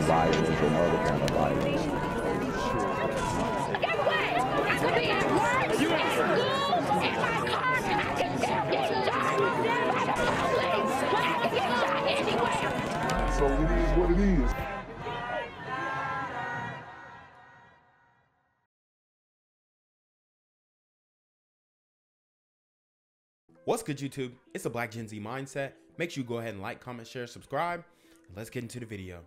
violence or no other kind of violence. So it is what it is. What's good, YouTube? It's a Black Gen Z Mindset. Make sure you go ahead and like, comment, share, subscribe, and let's get into the video.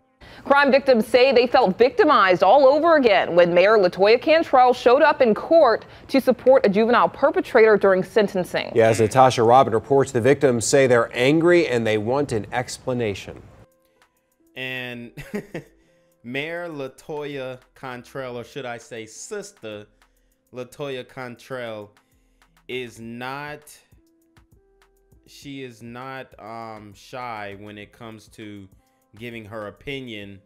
Crime victims say they felt victimized all over again when Mayor LaToya Cantrell showed up in court to support a juvenile perpetrator during sentencing. Yeah, as Natasha Robin reports, the victims say they're angry and they want an explanation. And Mayor LaToya Cantrell, or should I say Sister LaToya Cantrell, is not... She is not shy when it comes to giving her opinion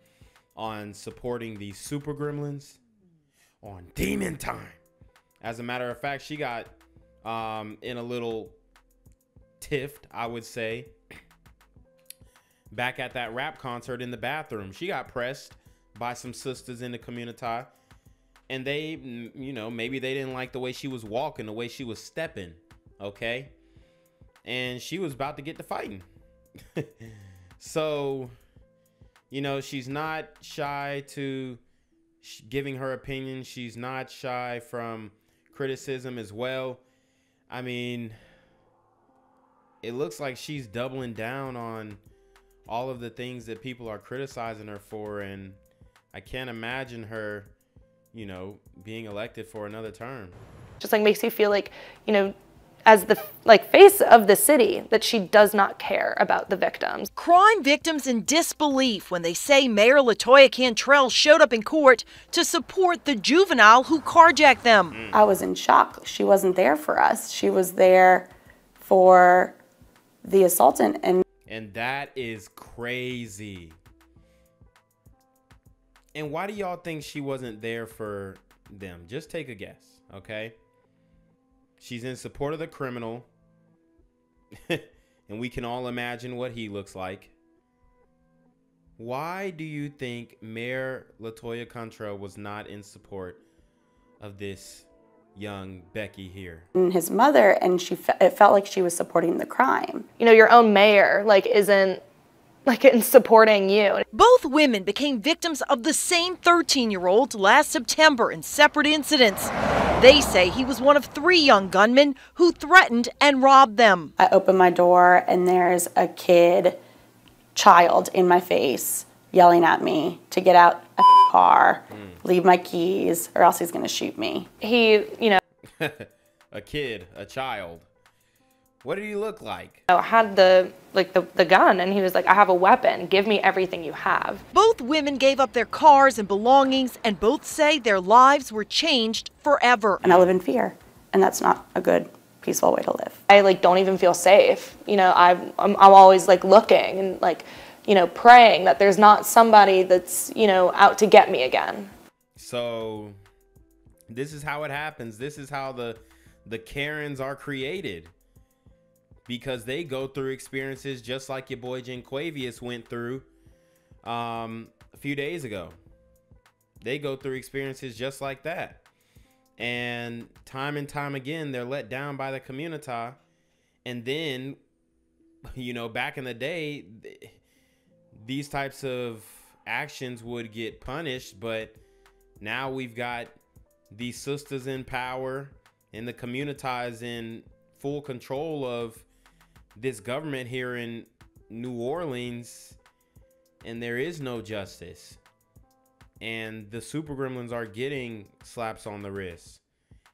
on supporting these super gremlins on demon time. As a matter of fact, she got in a little tiff, I would say, back at that rap concert in the bathroom. She got pressed by some sisters in the community, and they, you know, maybe they didn't like the way she was walking, the way she was stepping, okay? And she was about to get to fighting. So, you know, she's not shy to giving her opinion. She's not shy from criticism as well. I mean, it looks like she's doubling down on all of the things that people are criticizing her for. And I can't imagine her, you know, being elected for another term. Just like makes you feel like, you know, as the face of the city, that she does not care about the victims. Crime victims in disbelief when they say Mayor LaToya Cantrell showed up in court to support the juvenile who carjacked them. I was in shock. She wasn't there for us. She was there for the assaultant. And that is crazy. And why do y'all think she wasn't there for them? Just take a guess, okay? She's in support of the criminal, and we can all imagine what he looks like. Why do you think Mayor LaToya Cantrell was not in support of this young Becky here? And his mother, and it felt like she was supporting the crime. You know, your own mayor, isn't in supporting you. Both women became victims of the same 13-year-old last September in separate incidents. They say he was one of 3 young gunmen who threatened and robbed them. I open my door and there's a child in my face yelling at me to get out of the car, leave my keys, or else he's gonna shoot me. He, you know. a child. What did he look like? I had the gun, and he was like, I have a weapon. Give me everything you have. Both women gave up their cars and belongings, and both say their lives were changed forever. And I live in fear, and that's not a good, peaceful way to live. I don't even feel safe. You know, I'm always looking and you know, praying that there's not somebody that's, you know, out to get me again. So this is how it happens. This is how the Karens are created. Because they go through experiences just like your boy Janquavius went through a few days ago. They go through experiences just like that. And time again, they're let down by the community. And then, you know, back in the day, these types of actions would get punished. But now we've got these sisters in power, and the community is in full control of this government here in New Orleans, and there is no justice. And the super gremlins are getting slaps on the wrist,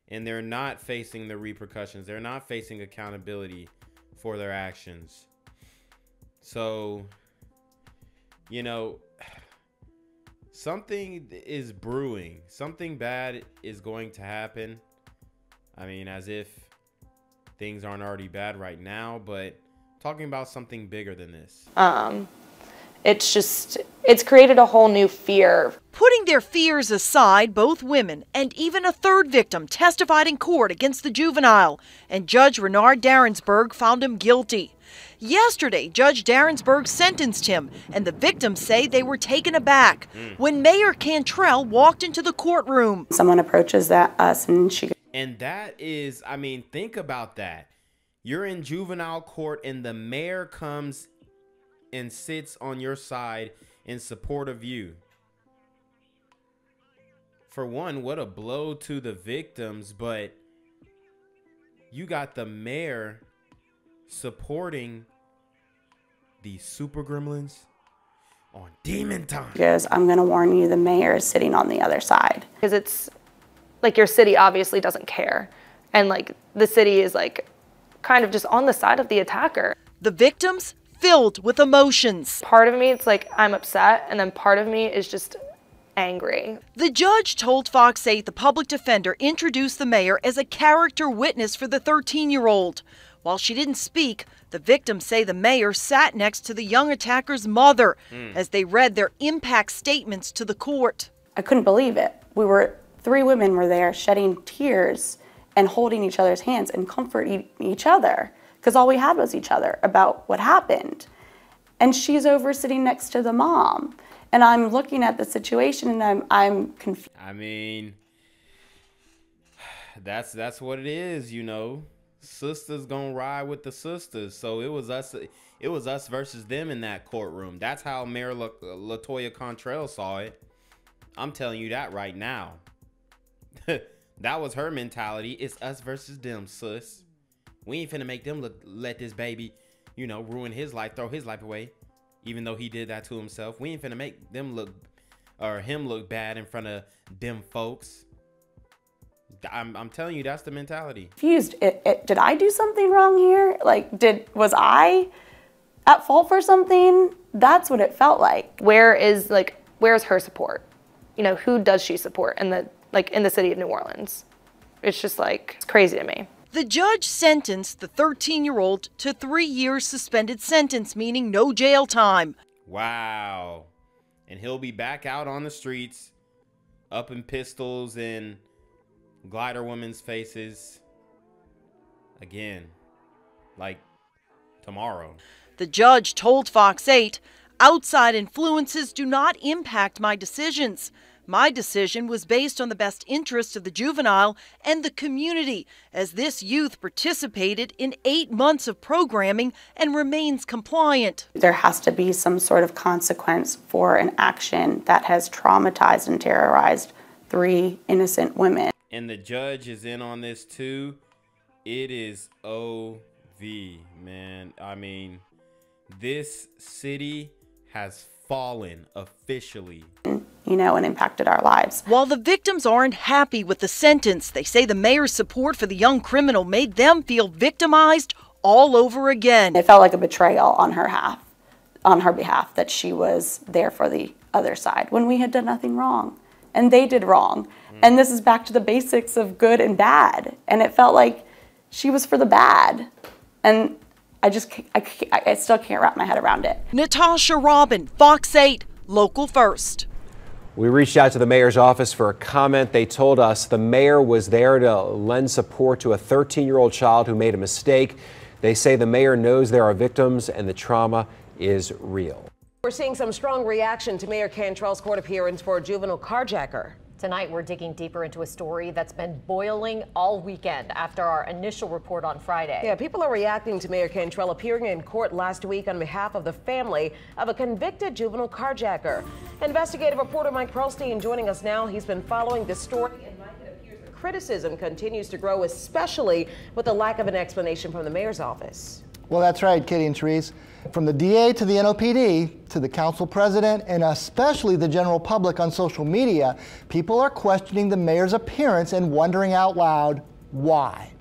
and they're not facing the repercussions. They're not facing accountability for their actions. So, you know, something is brewing. Something bad is going to happen. I mean, as if things aren't already bad right now, but talking about something bigger than this. It's created a whole new fear. Putting their fears aside, both women and even a third victim testified in court against the juvenile, and Judge Renard Darensburg found him guilty. Yesterday, Judge Darrensburg sentenced him, and the victims say they were taken aback when Mayor Cantrell walked into the courtroom. Someone approaches us and she... And that is, I mean, think about that. You're in juvenile court and the mayor comes and sits on your side in support of you. For one, what a blow to the victims, but you got the mayor supporting these super gremlins on demon time. Because I'm going to warn you, the mayor is sitting on the other side. Because it's like your city obviously doesn't care. And like the city is like kind of just on the side of the attacker. The victims filled with emotions. Part of me, it's like I'm upset, and then part of me is just angry. The judge told Fox 8 the public defender introduced the mayor as a character witness for the 13-year-old. While she didn't speak, the victims say the mayor sat next to the young attacker's mother as they read their impact statements to the court. I couldn't believe it. Three women were there shedding tears and holding each other's hands and comforting each other, because all we had was each other about what happened. And she's over sitting next to the mom. And I'm looking at the situation and I'm confused. I mean, that's what it is, you know. Sisters gonna ride with the sisters. So it was us versus them in that courtroom. That's how Mayor LaToya Cantrell saw it. I'm telling you that right now. That was her mentality. It's us versus them, sis. We ain't finna make them let this baby, you know, ruin his life, throw his life away. Even though he did that to himself. We ain't finna make them look, or him look bad in front of them folks. I'm telling you, that's the mentality. Confused. Did I do something wrong here? Like, was I at fault for something? That's what it felt like. Where's her support? You know, who does she support in the city of New Orleans? It's just like, it's crazy to me. The judge sentenced the 13-year-old to 3 years suspended sentence, meaning no jail time. Wow. And he'll be back out on the streets, up in pistols and glider women's faces again, like tomorrow. The judge told Fox 8, outside influences do not impact my decisions. My decision was based on the best interest of the juvenile and the community, as this youth participated in 8 months of programming and remains compliant. There has to be some sort of consequence for an action that has traumatized and terrorized 3 innocent women. And the judge is in on this too. It is OV, man. I mean, this city has fallen officially. You know, and impacted our lives. While the victims aren't happy with the sentence, they say the mayor's support for the young criminal made them feel victimized all over again. It felt like a betrayal on her behalf, that she was there for the other side when we had done nothing wrong and they did wrong. And this is back to the basics of good and bad. And it felt like she was for the bad. And I still can't wrap my head around it. Natasha Robin, Fox 8, Local First. We reached out to the mayor's office for a comment. They told us the mayor was there to lend support to a 13-year-old child who made a mistake. They say the mayor knows there are victims and the trauma is real. We're seeing some strong reaction to Mayor Cantrell's court appearance for a juvenile carjacker. Tonight, we're digging deeper into a story that's been boiling all weekend after our initial report on Friday. Yeah, people are reacting to Mayor Cantrell appearing in court last week on behalf of the family of a convicted juvenile carjacker. Investigative reporter Mike Perlstein joining us now. He's been following this story, and Mike, it appears the criticism continues to grow, especially with the lack of an explanation from the mayor's office. Well, that's right, Kitty and Therese. From the DA to the NOPD to the council president and especially the general public on social media, people are questioning the mayor's appearance and wondering out loud why.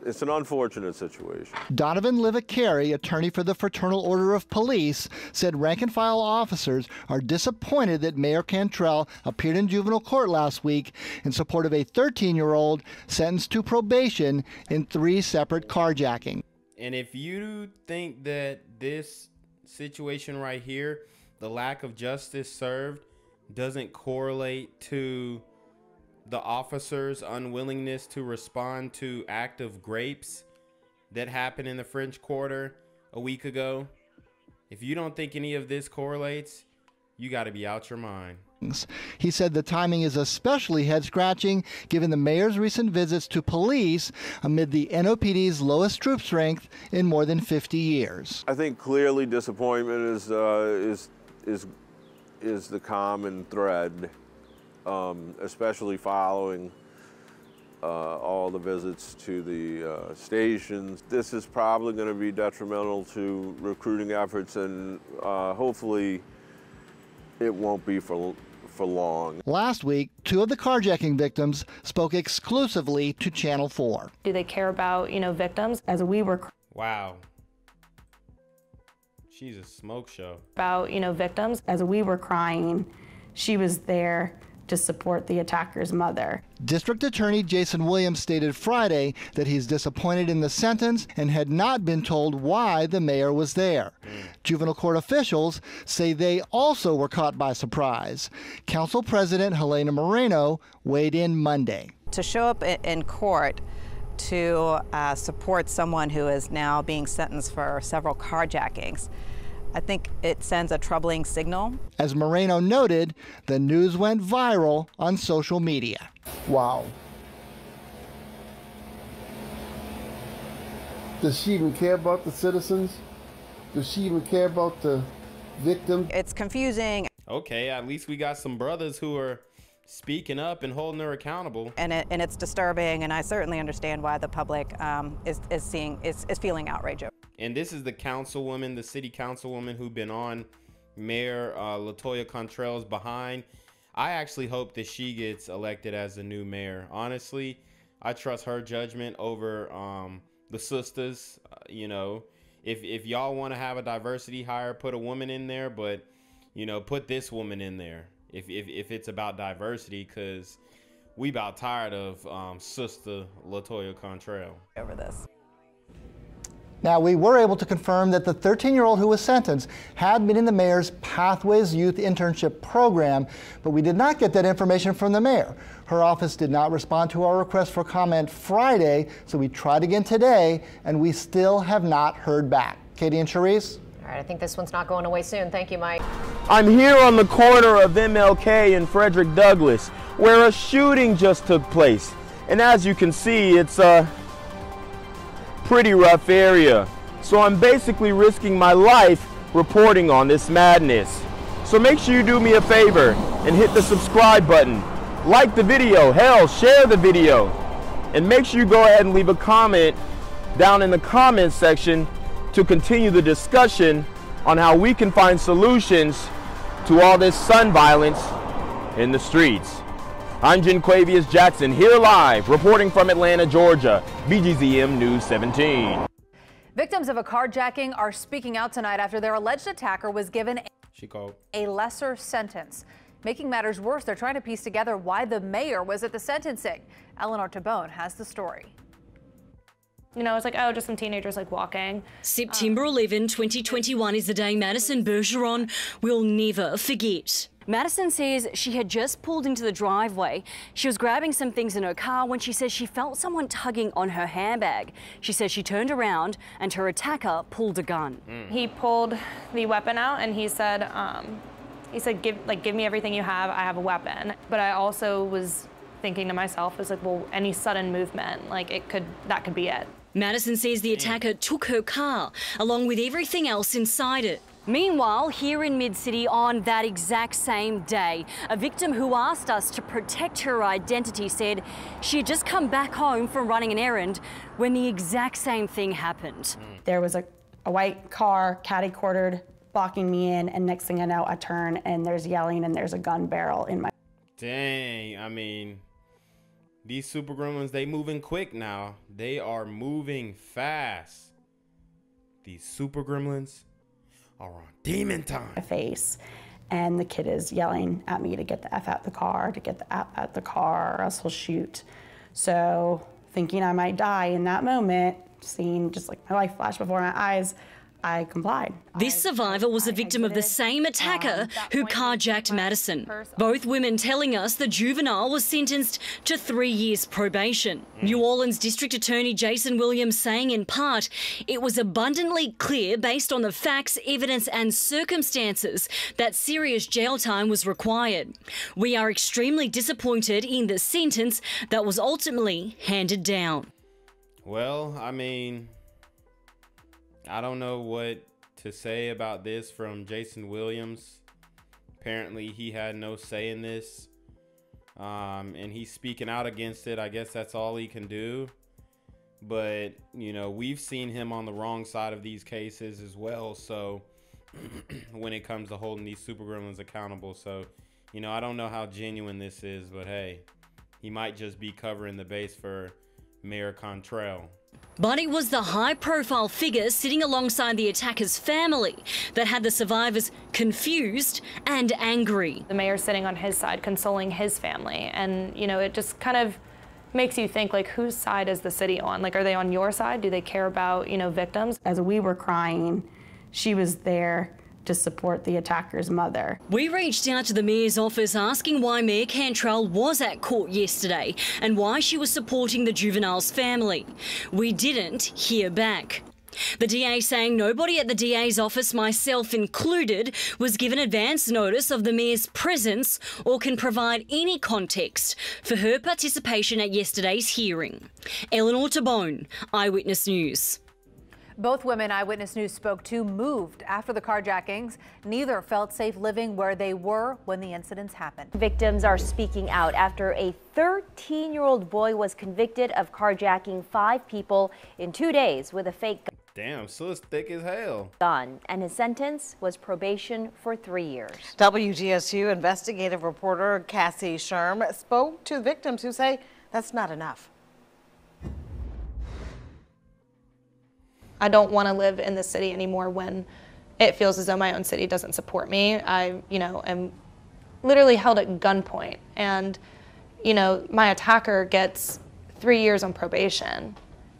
It's an unfortunate situation. Donovan Livicari, attorney for the Fraternal Order of Police, said rank-and-file officers are disappointed that Mayor Cantrell appeared in juvenile court last week in support of a 13-year-old sentenced to probation in 3 separate carjackings. And if you think that this situation right here, the lack of justice served, doesn't correlate to the officer's unwillingness to respond to act of grapes that happened in the French Quarter, a week ago. If you don't think any of this correlates, you got to be out your mind. He said the timing is especially head-scratching given the mayor's recent visits to police amid the NOPD's lowest troop strength in more than 50 years. I think clearly disappointment is the common thread, especially following all the visits to the stations. This is probably going to be detrimental to recruiting efforts, and hopefully it won't be for long. Last week, 2 of the carjacking victims spoke exclusively to Channel 4. Do they care about, victims? As we were Wow. She's a smoke show. about, victims, as we were crying, she was there to support the attacker's mother. District Attorney Jason Williams stated Friday that he's disappointed in the sentence and had not been told why the mayor was there. Juvenile court officials say they also were caught by surprise. Council President Helena Moreno weighed in Monday. To show up in court to support someone who is now being sentenced for several carjackings, I think it sends a troubling signal. As Moreno noted, the news went viral on social media. Wow. Does she even care about the citizens? Does she even care about the victim? It's confusing. Okay, at least we got some brothers who are speaking up and holding her accountable. And it's disturbing, and I certainly understand why the public is feeling outrage. And this is the councilwoman, the city councilwoman who've been on Mayor LaToya Cantrell's behind. I actually hope that she gets elected as the new mayor. Honestly, I trust her judgment over the sisters. If y'all want to have a diversity hire, put a woman in there, but put this woman in there if it's about diversity, because we about tired of sister LaToya Cantrell over this. Now, we were able to confirm that the 13-year-old who was sentenced had been in the mayor's Pathways Youth Internship program, but we did not get that information from the mayor. Her office did not respond to our request for comment Friday, so we tried again today, and we still have not heard back. Katie and Charisse? All right, I think this one's not going away soon. Thank you, Mike. I'm here on the corner of MLK and Frederick Douglass, where a shooting just took place. And as you can see, it's pretty rough area. So I'm basically risking my life reporting on this madness. So make sure you do me a favor and hit the subscribe button. Like the video, hell, share the video. And make sure you go ahead and leave a comment down in the comments section to continue the discussion on how we can find solutions to all this son violence in the streets. I'm Jenquavius Jackson, here live, reporting from Atlanta, Georgia, BGZM News 17. Victims of a carjacking are speaking out tonight after their alleged attacker was given a lesser sentence. Making matters worse, they're trying to piece together why the mayor was at the sentencing. Eleanor Tabone has the story. It's like, oh, just some teenagers walking. September 11, 2021 is the day Madison Bergeron will never forget. Madison says she had just pulled into the driveway. She was grabbing some things in her car when she says she felt someone tugging on her handbag. She says she turned around and her attacker pulled a gun. He pulled the weapon out and he said, give me everything you have. I have a weapon. But I also was thinking to myself, well, any sudden movement, that could be it. Madison says the attacker took her car along with everything else inside it. Meanwhile, here in Mid-City on that exact same day, a victim who asked us to protect her identity said she had just come back home from running an errand when the exact same thing happened. There was a white car catty-cornered blocking me in, and next thing I know, I turn and there's yelling and there's a gun barrel in my... Dang, I mean, these super gremlins, they moving quick now. They are moving fast. These super gremlins are on demon time. My face, and the kid is yelling at me to get the F out the car, to get the F out the car, or else he'll shoot. So thinking I might die in that moment, seeing just my life flash before my eyes, I complied. This survivor was a victim of the same attacker who carjacked Madison. Both women telling us the juvenile was sentenced to 3 years probation. New Orleans District Attorney Jason Williams saying in part, it was abundantly clear based on the facts, evidence and circumstances that serious jail time was required. We are extremely disappointed in the sentence that was ultimately handed down. Well, I mean, I don't know what to say about this from Jason Williams. Apparently he had no say in this, and he's speaking out against it. I guess that's all he can do. But, you know, we've seen him on the wrong side of these cases as well. So when it comes to holding these super gremlins accountable. So, you know, I don't know how genuine this is, but hey, he might just be covering the base for Mayor Cantrell. But it was the high-profile figure sitting alongside the attacker's family that had the survivors confused and angry. The mayor's sitting on his side, consoling his family, and, you know, it just kind of makes you think, like, whose side is the city on? Like, are they on your side? Do they care about, you know, victims? As we were crying, she was there to support the attacker's mother. We reached out to the mayor's office asking why Mayor Cantrell was at court yesterday and why she was supporting the juvenile's family. We didn't hear back. The DA saying nobody at the DA's office, myself included, was given advance notice of the mayor's presence or can provide any context for her participation at yesterday's hearing. Eleanor Tabone, Eyewitness News. Both women Eyewitness News spoke to moved after the carjackings. Neither felt safe living where they were when the incidents happened. Victims are speaking out after a 13-year-old boy was convicted of carjacking 5 people in 2 days with a fake gun. Damn, so it's thick as hell. And his sentence was probation for 3 years. WGSU investigative reporter Cassie Sherm spoke to victims who say that's not enough. I don't want to live in the city anymore when it feels as though my own city doesn't support me. I, you know, am literally held at gunpoint, and, you know, my attacker gets 3 years on probation,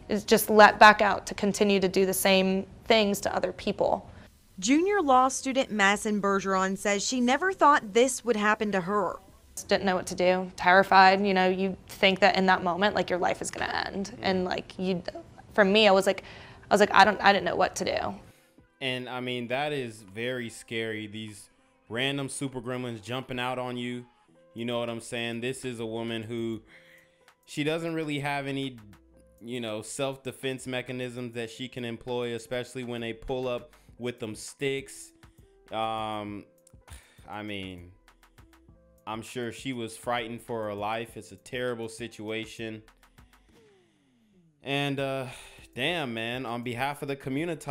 is just let back out to continue to do the same things to other people. Junior law student Madison Bergeron says she never thought this would happen to her. Just didn't know what to do, terrified. You know, you think that in that moment, like, your life is going to end, and like, for me, I was like, I didn't know what to do. And I mean, that is very scary. These random super gremlins jumping out on you. You know what I'm saying? This is a woman who, she doesn't really have any, you know, self-defense mechanisms that she can employ, especially when they pull up with them sticks. I mean, I'm sure she was frightened for her life. It's a terrible situation. And, damn, man, on behalf of the community,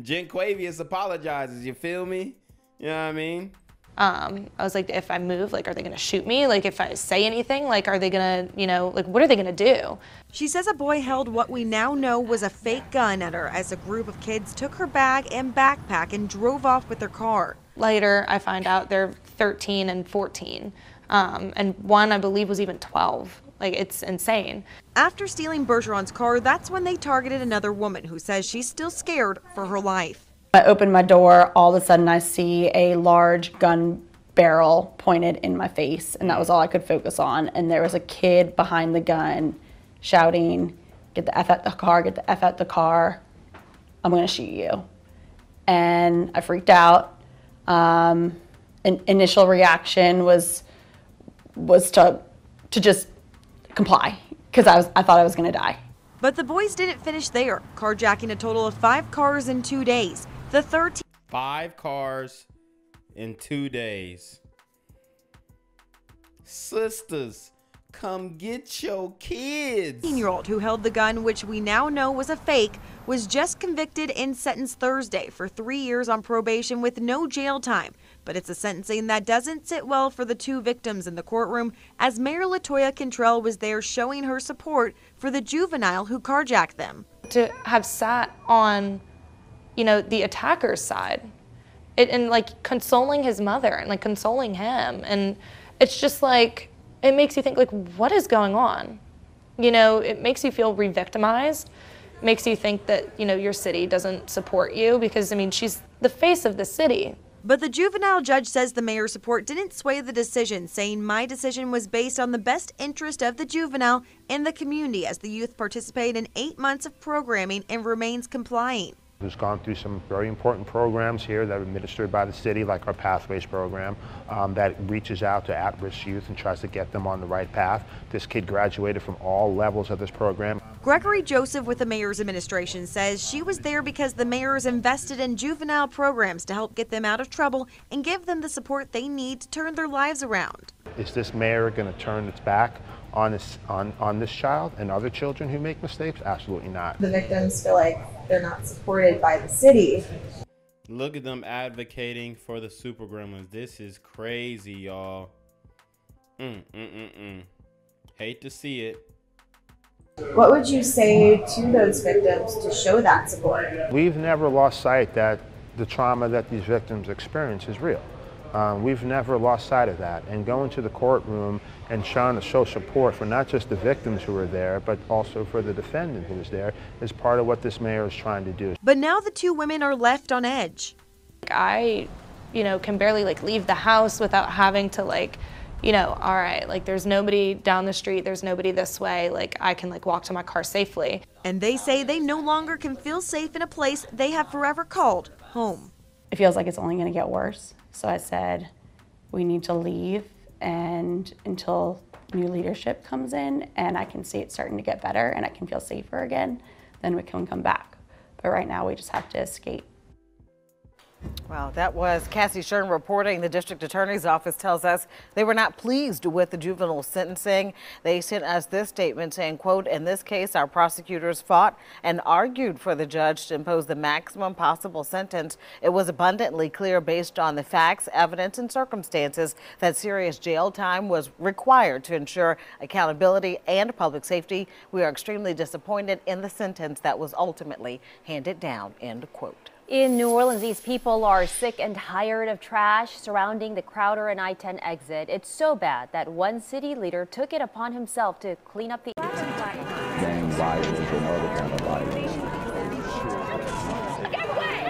Jen Quavius apologizes, you feel me? You know what I mean? I was like, if I move, like, are they gonna shoot me? Like, if I say anything, like, are they gonna, you know, like, what are they gonna do? She says a boy held what we now know was a fake gun at her as a group of kids took her bag and backpack and drove off with their car. Later, I find out they're 13 and 14, and one, I believe, was even 12. Like, it's insane. After stealing Bergeron's car, that's when they targeted another woman who says she's still scared for her life. I open my door, all of a sudden I see a large gun barrel pointed in my face, and that was all I could focus on. And there was a kid behind the gun shouting, "Get the F out the car, get the F out the car, I'm gonna shoot you." And I freaked out. An initial reaction was to just comply, because I thought I was gonna die. But the boys didn't finish there, carjacking a total of 5 cars in 2 days. The 5 cars in 2 days. Sisters, come get your kids. 13-year-old who held the gun, which we now know was a fake, was just convicted and sentenced Thursday for 3 years on probation with no jail time. But it's a sentencing that doesn't sit well for the 2 victims in the courtroom, as Mayor Latoya Cantrell was there showing her support for the juvenile who carjacked them. To have sat on, you know, the attacker's side, and like consoling his mother and like consoling him, and it's just like, it makes you think, like, what is going on? You know, it makes you feel re-victimized, makes you think that, you know, your city doesn't support you because, I mean, she's the face of the city. But the juvenile judge says the mayor's support didn't sway the decision, saying my decision was based on the best interest of the juvenile and the community as the youth participate in 8 months of programming and remains complying. Who's gone through some very important programs here that are administered by the city, like our Pathways program, that reaches out to at-risk youth and tries to get them on the right path. This kid graduated from all levels of this program. Gregory Joseph with the mayor's administration says she was there because the mayor's invested in juvenile programs to help get them out of trouble and give them the support they need to turn their lives around. Is this mayor going to turn its back on this child and other children who make mistakes? Absolutely not. The victims feel like they're not supported by the city. Look at them advocating for the super gremlins. This is crazy, y'all. Hate to see it. What would you say to those victims to show that support? We've never lost sight that the trauma that these victims experience is real. We've never lost sight of that, and going to the courtroom and trying to show support for not just the victims who were there, but also for the defendant who was there is part of what this mayor is trying to do. But now the two women are left on edge. I, you know, can barely like leave the house without having to like, you know, all right, like there's nobody down the street, there's nobody this way, like I can like walk to my car safely. And they say they no longer can feel safe in a place they have forever called home. It feels like it's only going to get worse. So I said, we need to leave and until new leadership comes in and I can see it starting to get better and I can feel safer again, then we can come back. But right now we just have to escape. Well, that was Cassie Shern reporting. The district attorney's office tells us they were not pleased with the juvenile sentencing. They sent us this statement saying, quote, in this case, our prosecutors fought and argued for the judge to impose the maximum possible sentence. It was abundantly clear based on the facts, evidence, and circumstances that serious jail time was required to ensure accountability and public safety. We are extremely disappointed in the sentence that was ultimately handed down, end quote. In New Orleans, these people are sick and tired of trash surrounding the Crowder and I-10 exit. It's so bad that one city leader took it upon himself to clean up the Gang violence and other kind of violence. Get away!